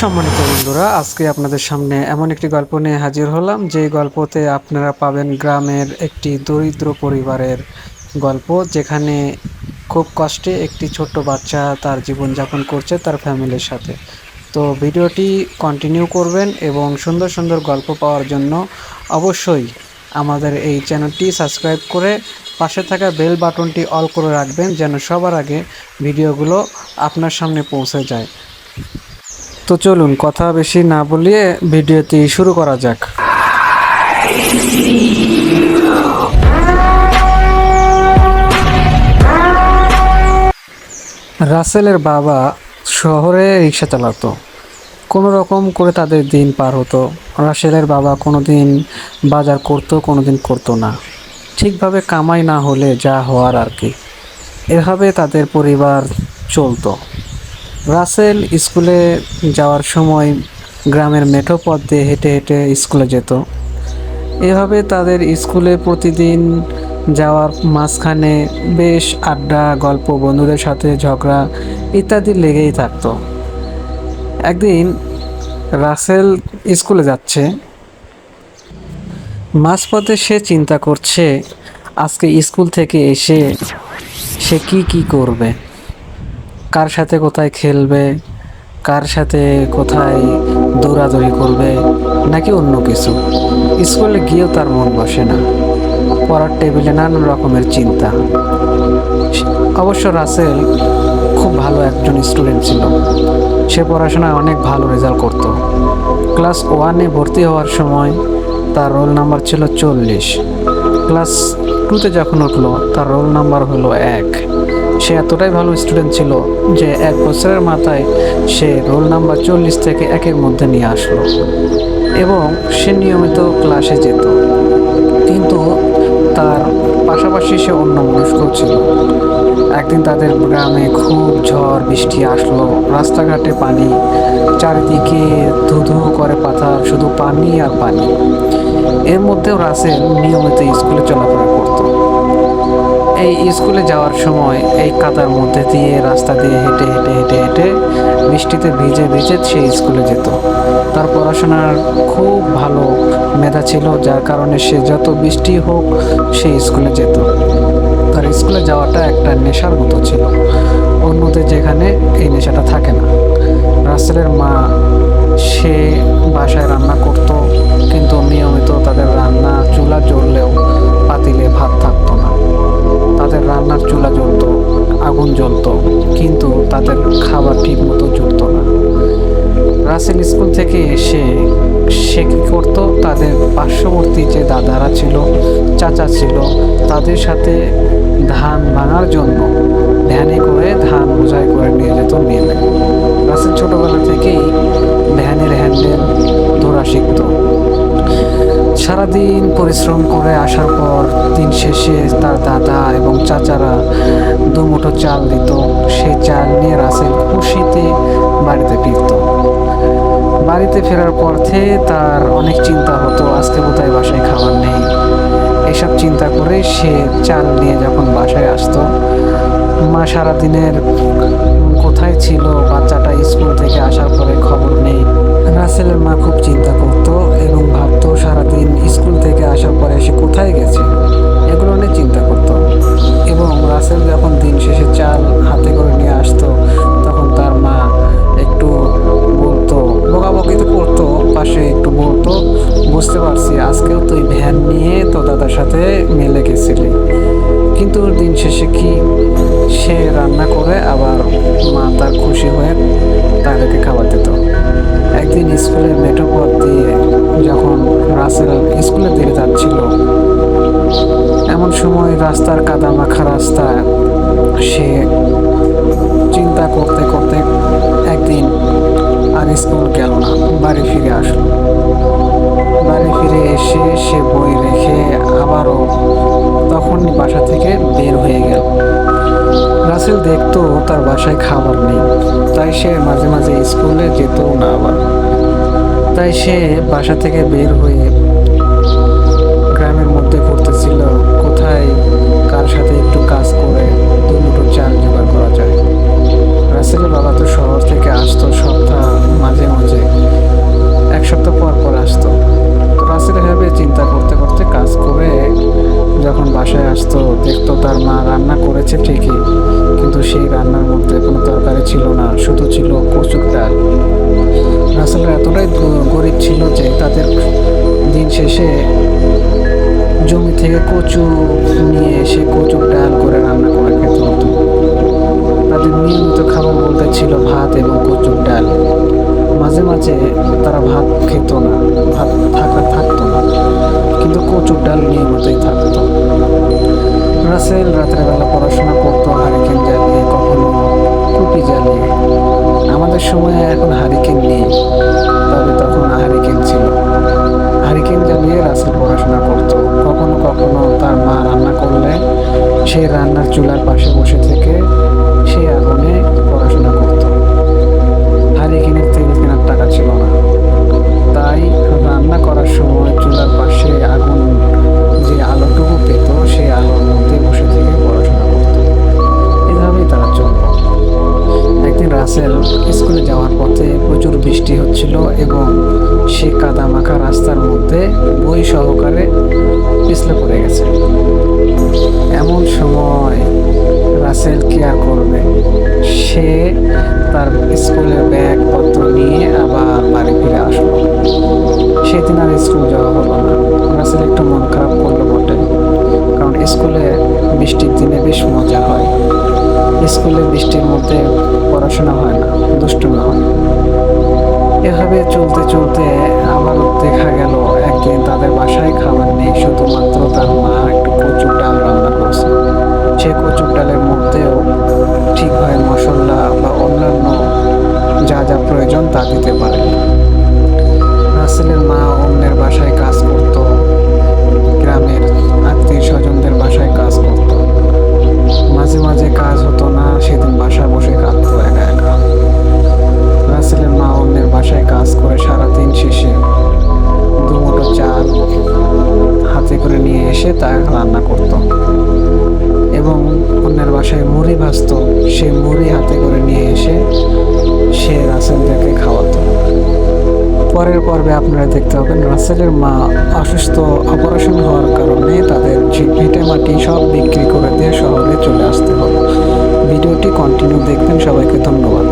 সম্মানিত বন্ধুরা, আজকে আপনাদের সামনে এমন একটি গল্প নিয়ে হাজির হলাম যে গল্পতে আপনারা পাবেন গ্রামের একটি দরিদ্র পরিবারের গল্প, যেখানে খুব কষ্টে একটি ছোট্ট বাচ্চা তার জীবনযাপন করছে তার ফ্যামিলির সাথে। তো ভিডিওটি কন্টিনিউ করবেন এবং সুন্দর সুন্দর গল্প পাওয়ার জন্য অবশ্যই আমাদের এই চ্যানেলটি সাবস্ক্রাইব করে পাশে থাকা বেল বাটনটি অল করে রাখবেন, যেন সবার আগে ভিডিওগুলো আপনার সামনে পৌঁছে যায়। তো চলুন কথা বেশি না বলিয়ে ভিডিওটি শুরু করা যাক। রাসেলের বাবা শহরে রিক্সা চালাতো, কোনো রকম করে তাদের দিন পার হতো। রাসেলের বাবা কোনো দিন বাজার করতো, কোনো দিন করতো না। ঠিকভাবে কামাই না হলে যা হওয়ার আর কি, এভাবে তাদের পরিবার চলতো। রাসেল স্কুলে যাওয়ার সময় গ্রামের মেঠো পথ দিয়ে হেঁটে হেঁটে স্কুলে যেত। এভাবে তাদের স্কুলে প্রতিদিন যাওয়ার মাঝখানে বেশ আড্ডা, গল্প, বন্ধুদের সাথে ঝগড়া ইত্যাদি লেগেই থাকতো। একদিন রাসেল স্কুলে যাচ্ছে, মাঝপথে সে চিন্তা করছে আজকে স্কুল থেকে এসে সে কি করবে, কার সাথে কোথায় খেলবে, কার সাথে কোথায় দৌড়াদৌড়ি করবে, নাকি অন্য কিছু। স্কুলে গিয়েও তার মন বসে না, পড়ার টেবিলে নানান রকমের চিন্তা। অবশ্য রাসেল খুব ভালো একজন স্টুডেন্ট ছিল, সে পড়াশোনায় অনেক ভালো রেজাল্ট করত। ক্লাস 1-এ ভর্তি হওয়ার সময় তার রোল নাম্বার ছিল 40। ক্লাস 2-তে যখন উঠলো তার রোল নাম্বার হলো 1। সে এতটাই ভালো স্টুডেন্ট ছিল যে 1 বছরের মাথায় সে রোল নাম্বার 40 থেকে 1-এর মধ্যে নিয়ে আসলো এবং সে নিয়মিত ক্লাসে যেত। কিন্তু তার পাশাপাশি সে অন্যমনস্ক ছিল। একদিন তাদের গ্রামে খুব ঝড় বৃষ্টি আসলো, রাস্তাঘাটে পানি, চারিদিকে ধুধু করে পাথর, শুধু পানি আর পানি। এর মধ্যেও রাসেল নিয়মিত স্কুলে চলাফেরা করত। এই স্কুলে যাওয়ার সময় এই কাদার মধ্যে দিয়ে, রাস্তা দিয়ে হেঁটে হেঁটে হেঁটে হেঁটে বৃষ্টিতে ভিজে ভিজে সে স্কুলে যেত। তার পড়াশোনার খুব ভালো মেধা ছিল, যার কারণে সে যত বৃষ্টি হোক সে স্কুলে যেত। তার স্কুলে যাওয়াটা একটা নেশার মতো ছিল, অন্যদের যেখানে এই নেশাটা থাকে না। রাসেলের মা সে বাসায় রান্না করত, কিন্তু নিয়মিত তাদের রান্না চুলা জ্বললেও পাতিলে ভাত থাকতো না। তাদের রান্নার চুলা জ্বলতো, আগুন জ্বলতো, কিন্তু তাদের খাবার ঠিক মতো জুটতো না। রাসেল স্কুল থেকে এসে সে কী করতো, তাদের পার্শ্ববর্তী যে দাদারা ছিল, চাচা ছিল, তাদের সাথে ধান ভাঙার জন্য ভ্যানে করে ধান বোঝাই করে নিয়ে যেত মিলে। রাসেল ছোটোবেলা থেকেই ভ্যানের হ্যান্ডেল ধরা শিখত। সারাদিন পরিশ্রম করে আসার পর দিন শেষে তার দাদা এবং চাচারা দুমুঠো চাল দিত। সেই চাল নিয়ে রাসেল খুশিতে বাড়িতে ফিরত। বাড়িতে ফেরার পথে তার অনেক চিন্তা হতো, আজকে বোধহয় বাসায় খাবার নেই। এসব চিন্তা করে সে চাল নিয়ে যখন বাসায় আসতো, মা সারাদিনের কোথায় ছিল, বাচ্চাটা স্কুল থেকে আসার পরে খবর নেই। রাসেলের মা খুব চিন্তা করত এবং ভাবতো সারাদিন স্কুল থেকে আসার পরে সে কোথায় গেছে, এগুলো নিয়ে চিন্তা করত। এবং রাসেল যখন দিন শেষে চাল হাতে করে নিয়ে আসতো, তখন তার মা একটু বলতো, বকাবকি তো করতো, পাশে একটু বলতো, বুঝতে পারছি আজকেও তুই ভ্যান নিয়ে তো দাদার সাথে মিলে গেছিলি। কিন্তু দিন শেষে কি, সে রান্না করে আবার মা তার খুশি হয়ে তাদেরকে খাবার দিত। একদিন স্কুলের মেঠো পথ দিয়ে যখন রাসেল স্কুলের দিকে যাচ্ছিল, এমন সময় রাস্তার কাদা মাখা রাস্তায় সে চিন্তা করতে করতে একদিন আর স্কুল গেল না, বাড়ি ফিরে আসলো। বাড়ি ফিরে এসে সে বই রেখে আবারও তখনই বাসা থেকে বের হয়ে গেল। রাসেল দেখতো তার বাসায় খাবার নেই, তাই সে মাঝে মাঝে স্কুলে যেত না আবার। তাই সে বাসা থেকে বের হয়ে গ্রামের মধ্যে ঘুরতেছিল, কোথায় কার সাথে একটু কাজ করে দুমুঠো চাল জোগাড় করা যায়। রাসেলের বাবা তো শহর থেকে আসতো সপ্তাহ মাঝে মাঝে করেছে ঠিকই, কিন্তু সেই রান্নার মধ্যে কোনো তরকারি ছিল না, শুধু ছিল কচুর ডাল। রাসেলরা এতটাই গরিব ছিল যে তাদের দিন শেষে জমি থেকে কচু নিয়ে এসে কচুর ডাল করে রান্না করে খেতে হতো। তাদের নিয়মিত খাবার বলতে ছিল ভাত এবং কচুর ডাল। মাঝে মাঝে তারা ভাত খেত না, ভাত থাকতো না, কিন্তু কচুর ডাল নিয়মিতই থাকতো। রাসেল রাত্রেবেলা পড়াশোনা করতো হারিকেন জ্বালিয়ে, কখনো টুপি জ্বালিয়ে। আমাদের সময়ে এখন হারিকেন নেই, তবে তখন হারিকেন ছিল। হারিকেন জ্বালিয়ে রাসেল পড়াশোনা করতো। কখনো কখনো তার মা রান্না করলে সেই রান্নার চুলার পাশে বসে থেকে সেই আগুনে পড়াশোনা করত। হারিকেনের তেল কেনার টাকা ছিল না, তাই রান্না করার সময় চুলার পাশে আগুন যে আলোটুকু পেত সেই আলোর মধ্যে বসে থেকে পড়াশোনা করত। এভাবেই তারা চলত। একদিন রাসেল স্কুলে যাওয়ার পথে প্রচুর বৃষ্টি হচ্ছিল এবং সে কাদামাখা রাস্তার মধ্যে বই সহকারে পিছলে পড়ে গেছে। এমন সময় রাসেল কি আর করবে, সে তার স্কুলের ব্যাগপত্র নিয়ে আবার বাড়ি ফিরে আসলো। সেদিন আর স্কুল যাওয়া হলো না। রাসেল একটু মন খারাপ করলো বটে, কারণ স্কুলে বৃষ্টির দিনে বেশ মজা হয়। স্কুলে বৃষ্টির মধ্যে পড়াশোনা হয় না, দুষ্টুমি হয়। এভাবে চলতে চলতে আবার দেখা গেল একদিন তাদের বাসায় খাবার নেই, শুধুমাত্র তার মা একটু কচুর ডাল রান্না করছে। সে কচুর ডালের মধ্যেও ঠিকভাবে মশলা বা অন্যান্য যা যা প্রয়োজন তা দিতে পারে। রাসেলের মা অন্যের বাসায় কাজ করত, গ্রামের আত্মীয় স্বজনদের বাসায় কাজ করত। মাঝে মাঝে কাজ হতো না, সেদিন বাসায় বসে কাঁদতো একা একা। রাসেলের মা অন্যের বাসায় কাজ করে সারাদিন শেষে দুমুঠো চাল হাতে করে নিয়ে এসে তা রান্না করত এবং অন্যের বাসায় মুড়ি ভাজতো, সেই মুড়ি হাতে করে নিয়ে এসে সে রাসেলদেরকে খাওয়াতো। পরের পর্বে আপনারা দেখতে পাবেন রাসেলের মা অসুস্থ, অপারেশন হওয়ার কারণে তাদের ভিটে মাটি সব বিক্রি করে দিয়ে শহরে চলে আসতে হলো। ভিডিওটি কন্টিনিউ দেখবেন। সবাইকে ধন্যবাদ।